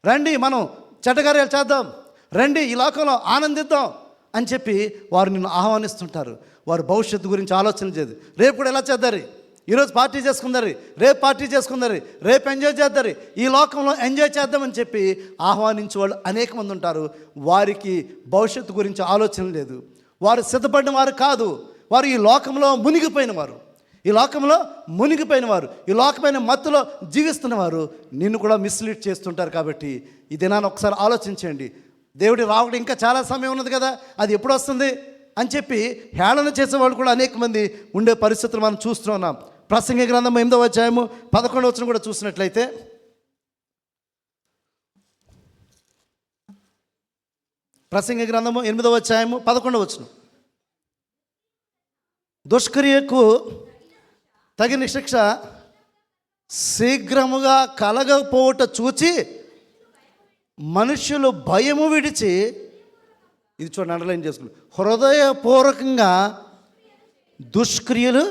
రండి మనం చెడ్డకార్యాలు చేద్దాం, రండి ఈ లోకంలో ఆనందిద్దాం అని చెప్పి వారు నిన్ను ఆహ్వానిస్తుంటారు. వారు భవిష్యత్తు గురించి ఆలోచన చేయదు. రేపు కూడా ఎలా చేద్దారు, ఈరోజు పార్టీ చేసుకుందారు, రేపు పార్టీ చేసుకుందారు, రేపు ఎంజాయ్ చేద్దారు, ఈ లోకంలో ఎంజాయ్ చేద్దామని చెప్పి ఆహ్వానించే వాళ్ళు అనేక మంది ఉంటారు. వారికి భవిష్యత్తు గురించి ఆలోచన లేదు, వారు సిద్ధపడిన వారు కాదు, వారు ఈ లోకంలో మునిగిపోయిన వారు, ఈ లోకంలో మునిగిపోయిన వారు, ఈ లోకమైన మత్తులో జీవిస్తున్నవారు నిన్ను కూడా మిస్లీడ్ చేస్తుంటారు. కాబట్టి ఈ దినాన్ని ఒకసారి ఆలోచించండి. దేవుడి రావడం ఇంకా చాలా సమయం ఉన్నది కదా, అది ఎప్పుడు వస్తుంది అని చెప్పి హేళన చేసేవాళ్ళు కూడా అనేక మంది ఉండే పరిస్థితులు మనం చూస్తున్నాం. ప్రసంగి గ్రంథం 8వ అధ్యాయము 11వ వచనం కూడా చూసినట్లయితే, ప్రసంగి గ్రంథము 8వ అధ్యాయము 11వ వచనం, దుష్క్రియకు తగిన శిక్ష శీఘ్రముగా కలగపోవట చూచి మనుషులు భయము విడిచి, ఇది చూడండి అండర్లైన్ చేసుకుని, హృదయపూర్వకంగా దుష్క్రియలు,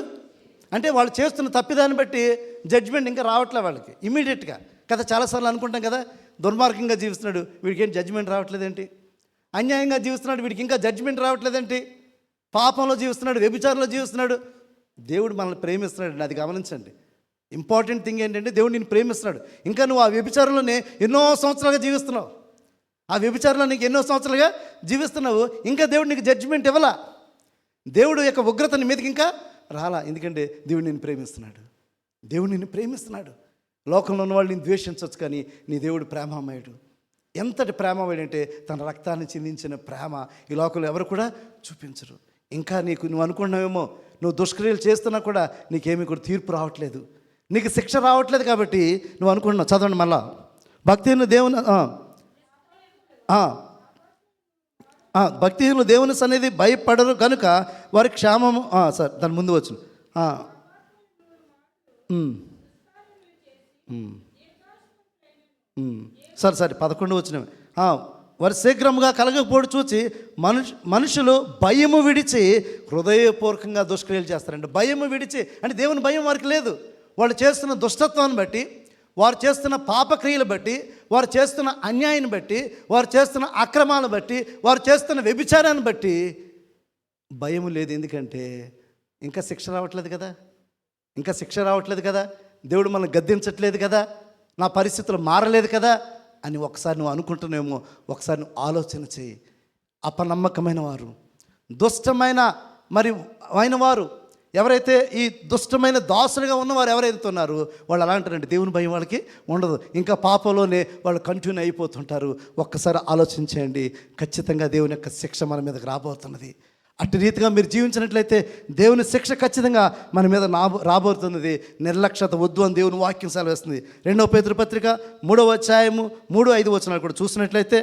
అంటే వాళ్ళు చేస్తున్న తప్పిదాన్ని బట్టి జడ్జిమెంట్ ఇంకా రావట్లే వాళ్ళకి ఇమీడియట్గా కదా. చాలాసార్లు అనుకుంటాం కదా, దుర్మార్గంగా జీవిస్తున్నాడు వీడికి ఏంటి జడ్జిమెంట్ రావట్లేదేంటి, అన్యాయంగా జీవిస్తున్నాడు వీడికి ఇంకా జడ్జిమెంట్ రావట్లేదేంటి, పాపంలో జీవిస్తున్నాడు, వ్యభిచారంలో జీవిస్తున్నాడు. దేవుడు మనల్ని ప్రేమిస్తున్నాడు, అది గమనించండి. ఇంపార్టెంట్ థింగ్ ఏంటంటే దేవుడు నిన్ను ప్రేమిస్తున్నాడు. ఇంకా నువ్వు ఆ వ్యభిచారంలోనే ఎన్నో సంవత్సరాలుగా జీవిస్తున్నావు, ఆ వ్యభిచారంలో నీకు ఎన్నో సంవత్సరాలుగా జీవిస్తున్నావు, ఇంకా దేవుడు నీకు జడ్జిమెంట్ ఇవ్వాలా, దేవుడు యొక్క ఉగ్రత నీ మీదకి ఇంకా రాలా. ఎందుకంటే దేవుడు నిన్ను ప్రేమిస్తున్నాడు, దేవుడు నిన్ను ప్రేమిస్తున్నాడు. లోకంలో ఉన్న వాళ్ళు నేను ద్వేషించవచ్చు, కానీ నీ దేవుడు ప్రేమమయుడు. ఎంతటి ప్రేమమయుడు అంటే తన రక్తాన్ని చిందించిన ప్రేమ ఈ లోకంలో ఎవరు కూడా చూపించరు. ఇంకా నువ్వు అనుకున్నావేమో నువ్వు దుష్క్రియలు చేస్తున్నా కూడా నీకేమీ కూడా తీర్పు రావట్లేదు, నీకు శిక్ష రావట్లేదు కాబట్టి నువ్వు అనుకుంటున్నావు. చదవండి మళ్ళా, భక్తిహీనులు దేవుని భక్తిహీనులు దేవుని సన్నిధి భయపడరు కనుక వారి క్షేమము. సార్ దాని ముందు వచ్చు సరే 11 వచ్చిన వారు శీఘ్రముగా కలగకపోవడం చూచి మనుషులు భయము విడిచి హృదయపూర్వకంగా దుష్క్రియలు చేస్తారండి. భయము విడిచి అంటే దేవుని భయం వారికి లేదు. వాళ్ళు చేస్తున్న దుష్టత్వాన్ని బట్టి, వారు చేస్తున్న పాపక్రియలు బట్టి, వారు చేస్తున్న అన్యాయాన్ని బట్టి, వారు చేస్తున్న అక్రమాలను బట్టి, వారు చేస్తున్న వ్యభిచారాన్ని బట్టి భయం లేదు. ఎందుకంటే ఇంకా శిక్ష రావట్లేదు కదా, దేవుడు మనల్ని గద్దించట్లేదు కదా, నా పరిస్థితులు మారలేదు కదా అని ఒకసారి నువ్వు అనుకుంటున్నావేమో. ఒకసారి నువ్వు ఆలోచన చేయి. అపనమ్మకమైన వారు, దుష్టమైన అయిన వారు ఎవరైతే ఈ దుష్టమైన దాసులుగా ఉన్నవారు ఎవరైతే ఉన్నారో వాళ్ళు అలా అంటారండి, దేవుని భయం వాళ్ళకి ఉండదు. ఇంకా పాపంలోనే వాళ్ళు కంటిన్యూ అయిపోతుంటారు. ఒక్కసారి ఆలోచించేయండి, ఖచ్చితంగా దేవుని యొక్క శిక్ష మన మీదకి రాబోతున్నది. అట్టి రీతిగా మీరు జీవించినట్లయితే దేవుని శిక్ష ఖచ్చితంగా మన మీద రాబోతున్నది. నిర్లక్ష్యత వద్దు అని దేవుని వాక్యం సెలవిస్తుంది. 2వ పేతురు పత్రిక 3వ అధ్యాయము 3-5 వచనాలు కూడా చూసినట్లయితే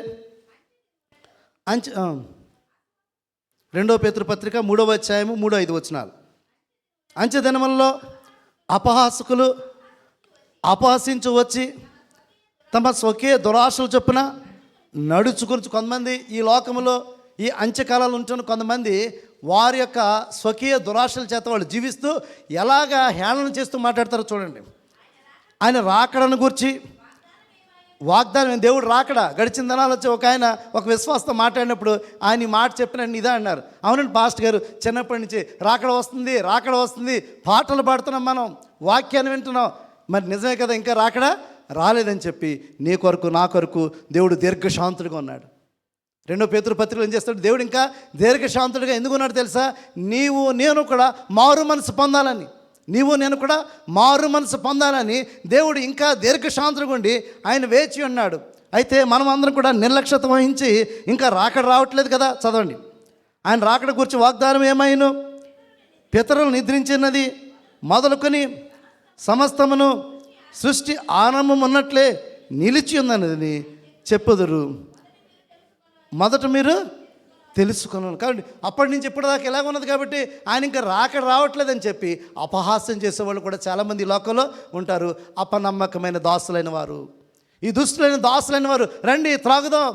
2వ పేతురు పత్రిక 3వ అధ్యాయము 3-5 వచనాలు. అంచె దినములలో అపహాసకులు అపహసించు వచ్చి తమ స్వకీయ దురాశలు చొప్పున నడుచుకొని, కొంతమంది ఈ లోకంలో ఈ అంత్యకాలాలు ఉంటున్న కొంతమంది వారి యొక్క స్వకీయ దురాశల చేత వాళ్ళు జీవిస్తూ ఎలాగా హేళన చేస్తూ మాట్లాడతారో చూడండి. ఆయన రాకడను గురించి వాగ్దానం, దేవుడు రాకడ గడిచిన దినాలు వచ్చి ఒక విశ్వాసంతో మాట్లాడినప్పుడు ఆయన ఈ మాట చెప్పినండి ఇదే అన్నారు. అవునండి పాస్టర్ గారు, చిన్నప్పటి నుంచి రాకడ వస్తుంది పాటలు పాడుతున్నాం, మనం వాక్యాన్ని వింటున్నాం, మరి నిజమే కదా, ఇంకా రాకడ రాలేదని చెప్పి నీ కొరకు నా కొరకు దేవుడు దీర్ఘశాంతుడిగా ఉన్నాడు. 2వ పేతురు పత్రికలో ఏం చేస్తాడు, దేవుడు ఇంకా దీర్ఘశాంతుడిగా ఎందుకు ఉన్నాడు తెలుసా? నేను కూడా మారు మనసు పొందాలని దేవుడు ఇంకా దీర్ఘశాంతుడిగా ఉండి ఆయన వేచి ఉన్నాడు. అయితే మనం అందరం కూడా నిర్లక్ష్యత వహించి ఇంకా రాకడ రావట్లేదు కదా. చదవండి, ఆయన రాకడ గురించి వాగ్దానం ఏమైను, పితరులు నిద్రించినది మొదలుకొని సమస్తమును సృష్టి ఆరంభం ఉన్నట్లే నిలిచి ఉందన్నది చెప్పుదురు. మొదట మీరు తెలుసుకున్నాను కాబట్టి అప్పటి నుంచి ఇప్పటిదాకా ఎలాగ ఉన్నది కాబట్టి ఆయన ఇంకా రావట్లేదని చెప్పి అపహాస్యం చేసేవాళ్ళు కూడా చాలామంది లోకంలో ఉంటారు. అపనమ్మకమైన దాసులైన వారు, ఈ దుస్తులైన దాసులైన వారు, రండి త్రాగుదాం,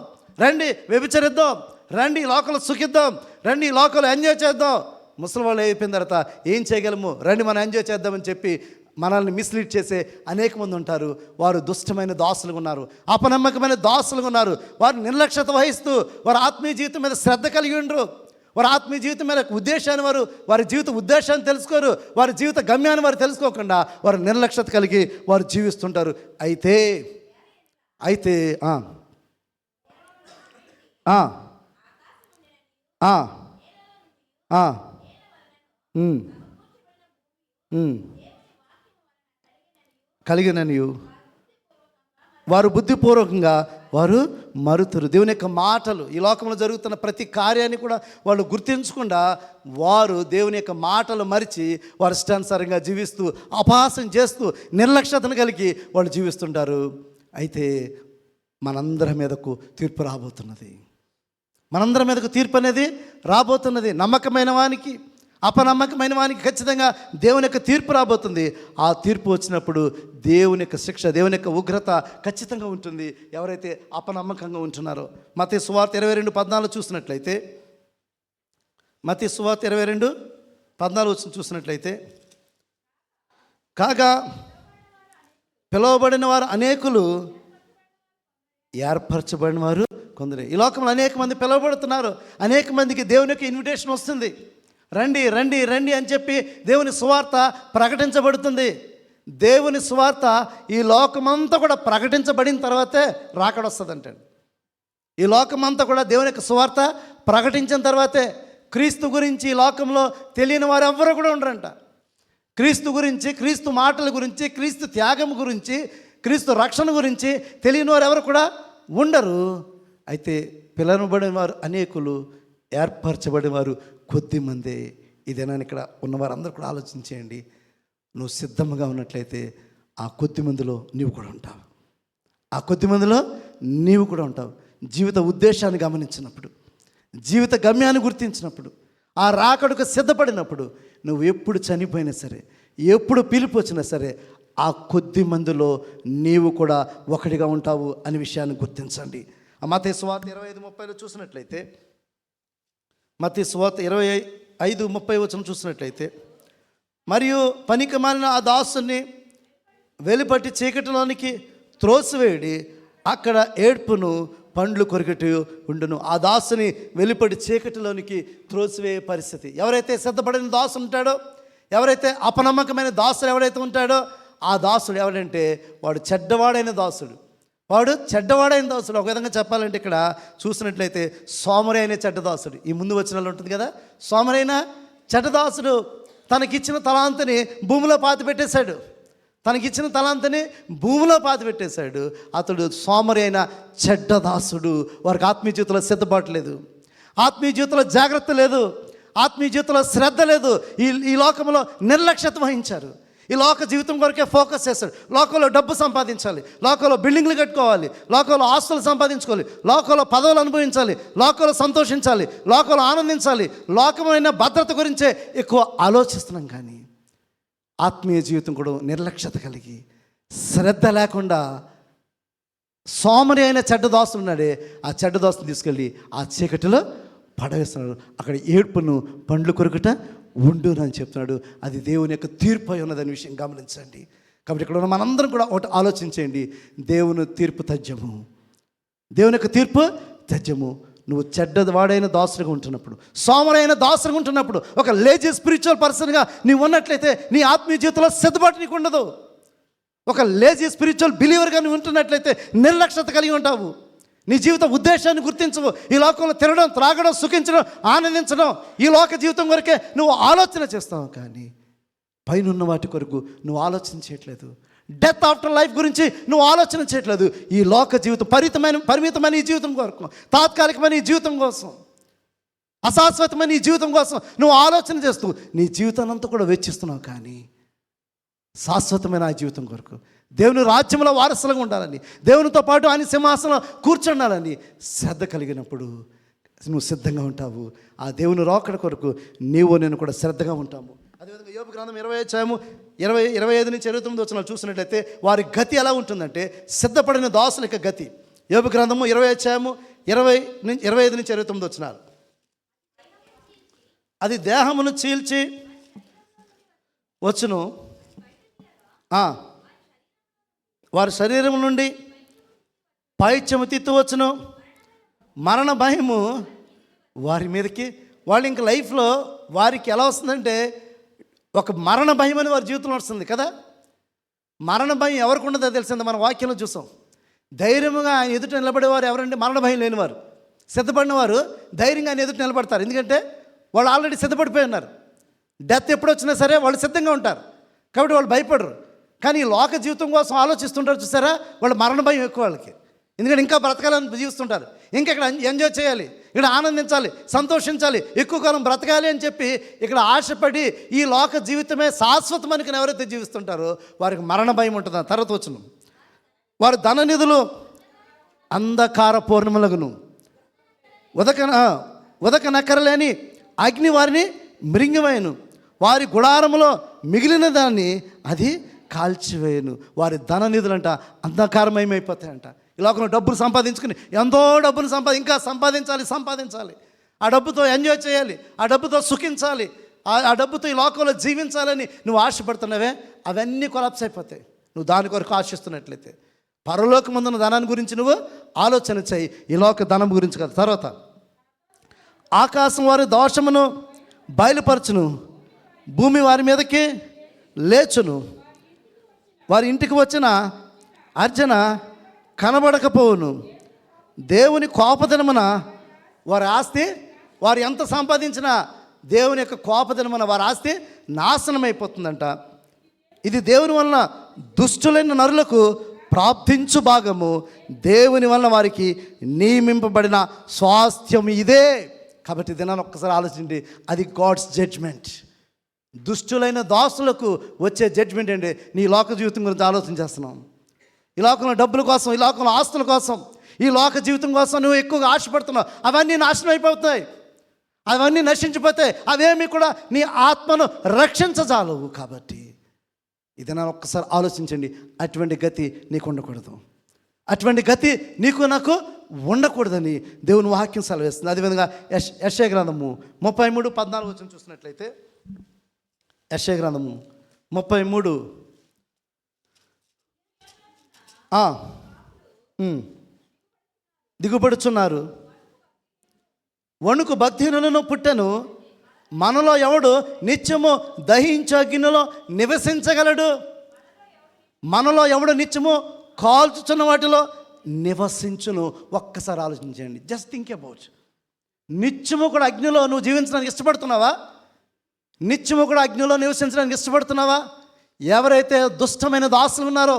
రండి వ్యభిచరిద్దాం, రండి ఈ లోకంలో సుఖిద్దాం, రండి ఈ లోకంలో ఎంజాయ్ చేద్దాం. ముసలి వాళ్ళు అయిపోయిన తర్వాత ఏం చేయగలము, రండి మనం ఎంజాయ్ చేద్దామని చెప్పి మనల్ని మిస్లీడ్ చేసే అనేక మంది ఉంటారు. వారు దుష్టమైన దాసులుగా ఉన్నారు, అపనమ్మకమైన దాసులుగా ఉన్నారు. వారు నిర్లక్ష్యత వహిస్తూ వారి ఆత్మీయ జీవితం మీద శ్రద్ధ కలిగి ఉండరు. వారి ఆత్మీయ జీవితం మీద ఉద్దేశాన్ని వారి జీవిత ఉద్దేశాన్ని తెలుసుకోరు. వారి జీవిత గమ్యాన్ని వారు తెలుసుకోకుండా వారు నిర్లక్ష్యత కలిగి వారు జీవిస్తుంటారు. అయితే కలిగిన నీవు వారు బుద్ధిపూర్వకంగా వారు మరుతురు. దేవుని యొక్క మాటలు, ఈ లోకంలో జరుగుతున్న ప్రతి కార్యాన్ని కూడా వాళ్ళు గుర్తించకుండా వారు దేవుని యొక్క మాటలు మరిచి వారు ఇష్టానుసారంగా జీవిస్తూ అపహాసం చేస్తూ నిర్లక్ష్యతను కలిగి వాళ్ళు జీవిస్తుంటారు. అయితే మనందరి మీదకు తీర్పు రాబోతున్నది. మనందరి మీదకు తీర్పు అనేది రాబోతున్నది. నమ్మకమైన వానికి అపనమ్మకమైన వానికి ఖచ్చితంగా దేవుని యొక్క తీర్పు రాబోతుంది. ఆ తీర్పు వచ్చినప్పుడు దేవుని యొక్క శిక్ష, దేవుని యొక్క ఉగ్రత ఖచ్చితంగా ఉంటుంది ఎవరైతే అపనమ్మకంగా ఉంటున్నారో. మత్తయి సువార్త 22:14 చూసినట్లయితే, మత్తయి సువార్త 22:14 చూసినట్లయితే, కాగా పిలువబడిన వారు అనేకులు, ఏర్పరచబడిన వారు కొందరే. ఈ లోకంలో అనేక మంది పిలువబడుతున్నారు, అనేక మందికి దేవుని యొక్క ఇన్విటేషన్ వస్తుంది, రండి రండి రండి అని చెప్పి దేవుని సువార్త ప్రకటించబడుతుంది. దేవుని సువార్త ఈ లోకమంతా కూడా ప్రకటించబడిన తర్వాతే రాకడ వస్తుందంటే, ఈ లోకమంతా కూడా దేవుని యొక్క సువార్త ప్రకటించిన తర్వాతే. క్రీస్తు గురించి ఈ లోకంలో తెలియని వారు ఎవ్వరూ కూడా ఉండరంట. క్రీస్తు గురించి, క్రీస్తు మాటల గురించి, క్రీస్తు త్యాగం గురించి, క్రీస్తు రక్షణ గురించి తెలియని వారు ఎవరు కూడా ఉండరు. అయితే పిలువబడిన వారు అనేకులు, ఏర్పరచబడిన వారు కొద్దిమందే. ఇదేనా ఇక్కడ ఉన్నవారందరూ కూడా ఆలోచించేయండి. నువ్వు సిద్ధంగా ఉన్నట్లయితే ఆ కొద్ది మందిలో నీవు కూడా ఉంటావు. ఆ కొద్ది మందిలో నీవు కూడా ఉంటావు. జీవిత ఉద్దేశాన్ని గమనించినప్పుడు, జీవిత గమ్యాన్ని గుర్తించినప్పుడు, ఆ రాకడకు సిద్ధపడినప్పుడు, నువ్వు ఎప్పుడు చనిపోయినా సరే, ఎప్పుడు పిలుపు వచ్చినా సరే, ఆ కొద్ది మందిలో నీవు కూడా ఒకటిగా ఉంటావు అనే విషయాన్ని గుర్తించండి. మత్తయి సువార్త 25:30 చూసినట్లయితే, మత్తయి సువార్త 25:30 చూసినట్లయితే, మరియు పనికిమాలిన ఆ దాసుని వెలుపటి చీకటిలోనికి త్రోసివేయడి, అక్కడ ఏడ్పును పండ్లు కొరికటి ఉండును. ఆ దాసుని వెలుపటి చీకటిలోనికి త్రోసివేయ పరిస్థితి. ఎవరైతే సిద్ధపడిన దాసు ఉంటాడో, ఎవరైతే అపనమ్మకమైన దాసుడు ఎవరైతే ఉంటాడో, ఆ దాసుడు ఎవడంటే వాడు చెడ్డవాడైన దాసుడు. వాడు చెడ్డవాడైన దాసుడు. ఒక విధంగా చెప్పాలంటే ఇక్కడ చూసినట్లయితే సోమరి అయిన చెడ్డదాసుడు. ఈ ముందు వచనాల్లో ఉంటుంది కదా, సోమరైన చెడ్డదాసుడు తనకిచ్చిన తలాంతిని భూమిలో పాతిపెట్టేశాడు. తనకిచ్చిన తలాంతిని భూమిలో పాతిపెట్టేశాడు. అతడు సోమరి అయిన చెడ్డదాసుడు. వారికి ఆత్మీయ జీవితంలో సిద్ధపాటు లేదు, ఆత్మీయ జీవితంలో జాగ్రత్త లేదు, ఆత్మీయ జీవితంలో శ్రద్ధ లేదు. ఈ లోకంలో నిర్లక్ష్యత వహించారు. ఈ లోక జీవితం కొరకే ఫోకస్ చేస్తాడు. లోకంలో డబ్బు సంపాదించాలి, లోకంలో బిల్డింగ్లు కట్టుకోవాలి, లోకంలో ఆస్తులు సంపాదించుకోవాలి, లోకంలో పదవులు అనుభవించాలి, లోకంలో సంతోషించాలి, లోకంలో ఆనందించాలి. లోకమైన భద్రత గురించే ఎక్కువ ఆలోచిస్తున్నాం. కానీ ఆత్మీయ జీవితం కూడా నిర్లక్ష్యత కలిగి శ్రద్ధ లేకుండా సోమరి అయిన చెడ్డదాసుడు ఉన్నాడే, ఆ చెడ్డదాసుని తీసుకెళ్ళి ఆ చీకటిలో పడవేస్తున్నాడు. అక్కడ ఏడ్పును పండ్లు కొరుకుట ఉండును అని చెప్తున్నాడు. అది దేవుని యొక్క తీర్పు అయి ఉన్నదనే విషయం గమనించండి. కాబట్టి ఇక్కడ ఉన్న మనందరం కూడా ఒకటి ఆలోచించండి. దేవుని తీర్పు తథ్యము, దేవుని యొక్క తీర్పు తథ్యము. నువ్వు చెడ్డవాడైన దాసుడుగా ఉంటున్నప్పుడు, సోమరైన దాసుడుగా ఉంటున్నప్పుడు, ఒక లేజీ స్పిరిచువల్ పర్సన్గా నీవు ఉన్నట్లయితే నీ ఆత్మీయ జీవితంలో సిద్ధపాటు నీకు ఉండదు. ఒక లేజీ స్పిరిచువల్ బిలీవర్గా నువ్వు ఉంటున్నట్లయితే నిర్లక్ష్యత కలిగి ఉంటావు. నీ జీవిత ఉద్దేశాన్ని గుర్తించవు. ఈ లోకంలో తినడం, త్రాగడం, సుఖించడం, ఆనందించడం, ఈ లోక జీవితం కొరకే నువ్వు ఆలోచన చేస్తావు. కానీ పైనున్న వాటి కొరకు నువ్వు ఆలోచన చేయట్లేదు. డెత్ ఆఫ్టర్ లైఫ్ గురించి నువ్వు ఆలోచన చేయట్లేదు. ఈ లోక జీవితం పరిమితమైన ఈ జీవితం కొరకు, తాత్కాలికమైన ఈ జీవితం కోసం, అశాశ్వతమైన ఈ జీవితం కోసం నువ్వు ఆలోచన చేస్తూ నీ జీవితాన్ని అంతా కూడా వెచ్చిస్తున్నావు. కానీ శాశ్వతమైన ఆ జీవితం కొరకు, దేవుని రాజ్యంలో వారసులుగా ఉండాలని, దేవునితో పాటు ఆయన సింహాసనంలో కూర్చుండాలని శ్రద్ధ కలిగినప్పుడు నువ్వు సిద్ధంగా ఉంటావు. ఆ దేవుని రాకడ కొరకు నీవు నేను కూడా శ్రద్ధగా ఉంటాము. అదేవిధంగా యోబు గ్రంథం 25:25-29 చూసినట్లయితే వారి గతి ఎలా ఉంటుందంటే సిద్ధపడిన దాసుల యొక్క గతి. యోబు గ్రంథము 25:25-29 అది దేహమును చీల్చి వచ్చును, వారి శరీరం నుండి పైత్యము తిత్తువచ్చును, మరణ భయము వారి మీదకి. వాళ్ళు ఇంక లైఫ్లో వారికి ఎలా వస్తుందంటే ఒక మరణ భయం అని వారి జీవితంలో వస్తుంది కదా. మరణ భయం ఎవరికి ఉండదో తెలిసింది, మన వాక్యంలో చూసాం. ధైర్యంగా ఆయన ఎదుట నిలబడేవారు ఎవరంటే మరణ భయం లేనివారు, సిద్ధపడిన వారు ధైర్యంగా ఆయన ఎదుట నిలబడతారు. ఎందుకంటే వాళ్ళు ఆల్రెడీ సిద్ధపడిపోయి ఉన్నారు. డెత్ ఎప్పుడు వచ్చినా సరే వాళ్ళు సిద్ధంగా ఉంటారు, కాబట్టి వాళ్ళు భయపడరు. కానీ ఈ లోక జీవితం కోసం ఆలోచిస్తుంటారు చూసారా, వాళ్ళు మరణ భయం ఎక్కువ వాళ్ళకి. ఎందుకంటే ఇంకా బ్రతకాలని జీవిస్తుంటారు, ఇంకా ఇక్కడ ఎంజాయ్ చేయాలి, ఇక్కడ ఆనందించాలి, సంతోషించాలి, ఎక్కువ కాలం బ్రతకాలి అని చెప్పి ఇక్కడ ఆశపడి ఈ లోక జీవితమే శాశ్వతమనికి ఎవరైతే జీవిస్తుంటారో వారికి మరణ భయం ఉంటుంది. తర్వాత వచ్చును వారి ధననిధులు అంధకార పూర్ణములగును, ఉదక నక్కరలేని అగ్ని వారిని మృంగివేయును, వారి గుడారములో మిగిలిన దాన్ని అది కాల్చివేయను. వారి ధననిధులంట అంధకారమయమైపోతాయంట. ఈ లోకంలో డబ్బులు సంపాదించుకుని ఎంతో డబ్బులు ఇంకా సంపాదించాలి, ఆ డబ్బుతో ఎంజాయ్ చేయాలి, ఆ డబ్బుతో సుఖించాలి, ఆ డబ్బుతో ఈ లోకంలో జీవించాలని నువ్వు ఆశపడుతున్నావే, అవన్నీ కొలాప్స్ అయిపోతాయి నువ్వు దాని కొరకు ఆశిస్తున్నట్లయితే. పరలోకమందున్న ధనాన్ని గురించి నువ్వు ఆలోచన చేయి, ఈ లోక ధనం గురించి కదా. తర్వాత ఆకాశం వారి దోషమును బయలుపరచును, భూమి వారి మీదకి లేచును, వారి ఇంటికి వచ్చిన అర్జన కనబడకపోవును. దేవుని కోపదినమున వారి ఆస్తి, వారు ఎంత సంపాదించినా దేవుని యొక్క కోపదినమున వారి ఆస్తి నాశనం అయిపోతుందంట. ఇది దేవుని వలన దుష్టులైన నరులకు ప్రాప్తించు భాగము, దేవుని వలన వారికి నియమింపబడిన స్వాస్థ్యం ఇదే. కాబట్టి దినాన్ని ఒక్కసారి ఆలోచించండి, అది గాడ్స్ జడ్జ్మెంట్. దుష్టులైన దాసులకు వచ్చే జడ్జ్మెంట్ ఏంటి? నీ లోక జీవితం గురించి ఆలోచన చేస్తున్నాం. ఈ లోకంలో డబ్బుల కోసం, ఈ లోకంలో ఆస్తుల కోసం, ఈ లోక జీవితం కోసం నువ్వు ఎక్కువగా ఆశపడుతున్నావు. అవన్నీ నాశనం అయిపోతాయి, అవన్నీ నశించిపోతాయి, అవేమి కూడా నీ ఆత్మను రక్షించజాలవు. కాబట్టి ఇదైనా ఒక్కసారి ఆలోచించండి. అటువంటి గతి నీకు ఉండకూడదు, అటువంటి గతి నీకు నాకు ఉండకూడదని దేవుని వాక్యం సెలవిస్తుంది. అదేవిధంగా యెషయా గ్రంథము 33:14 చూసినట్లయితే, యెషయా గ్రంథము 33 దిగుబడుచున్నారు, వణుకు భక్తిహీనులను పుట్టెను, మనలో ఎవడు నిత్యము దహించు అగ్నిలో నివసించగలడు? మనలో ఎవడు నిత్యము కాల్చుచున్న వాటిలో నివసించును. ఒక్కసారి ఆలోచించండి. Just think about. నిత్యము కూడా అగ్నిలో నువ్వు జీవించడానికి ఇష్టపడుతున్నావా? నిత్యము కూడా అగ్నిలో నివసించడానికి ఇష్టపడుతున్నావా? ఎవరైతే దుష్టమైన దాసులు ఉన్నారో,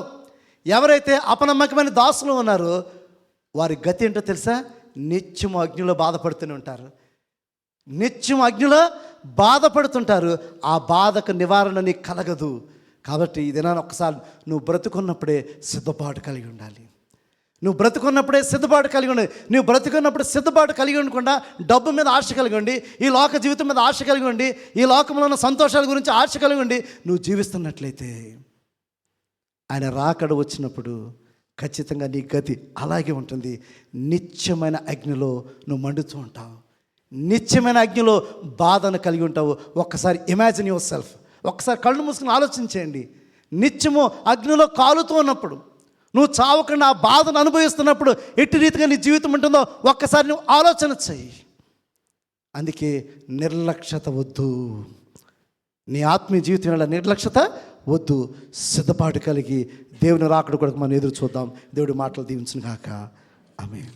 ఎవరైతే అపనమ్మకమైన దాసులు ఉన్నారో, వారి గతి ఏంటో తెలుసా? నిత్యము అగ్నిలో బాధపడుతూనే ఉంటారు, నిత్యం అగ్నిలో బాధపడుతుంటారు. ఆ బాధకు నివారణ నీకు కలగదు. కాబట్టి ఇదేనా ఒక్కసారి నువ్వు బ్రతుకున్నప్పుడే సిద్ధపాటు కలిగి ఉండాలి. నువ్వు బ్రతుకున్నప్పుడే సిద్ధపాటు కలిగి ఉండాలి. నువ్వు బ్రతుకున్నప్పుడు సిద్ధపాటు కలిగి ఉండకుండా డబ్బు మీద ఆశ కలిగి ఉండి, ఈ లోక జీవితం మీద ఆశ కలిగి ఉండి, ఈ లోకంలో ఉన్న సంతోషాల గురించి ఆశ కలిగి ఉండి నువ్వు జీవిస్తున్నట్లయితే ఆయన రాకడ వచ్చినప్పుడు ఖచ్చితంగా నీ గతి అలాగే ఉంటుంది. నిత్యమైన అగ్నిలో నువ్వు మండుతూ ఉంటావు, నిత్యమైన అగ్నిలో బాధను కలిగి ఉంటావు. ఒక్కసారి ఇమాజిన్ యువర్ సెల్ఫ్. ఒక్కసారి కళ్ళు మూసుకుని ఆలోచించేయండి. నిత్యము అగ్నిలో కాలుతూ ఉన్నప్పుడు, నువ్వు చావకుండా ఆ బాధను అనుభవిస్తున్నప్పుడు ఎట్టి రీతిగా నీ జీవితం ఉంటుందో ఒక్కసారి నువ్వు ఆలోచన చెయ్యి. అందుకే నిర్లక్ష్యత వద్దు. నీ ఆత్మీయ జీవితంలో నిర్లక్ష్యత వద్దు. సిద్ధపాటు కలిగి దేవుని రాకడ కొరకు మనం ఎదురు చూద్దాం. దేవుడి మాటలు దీవించును గాక. ఆమేన్.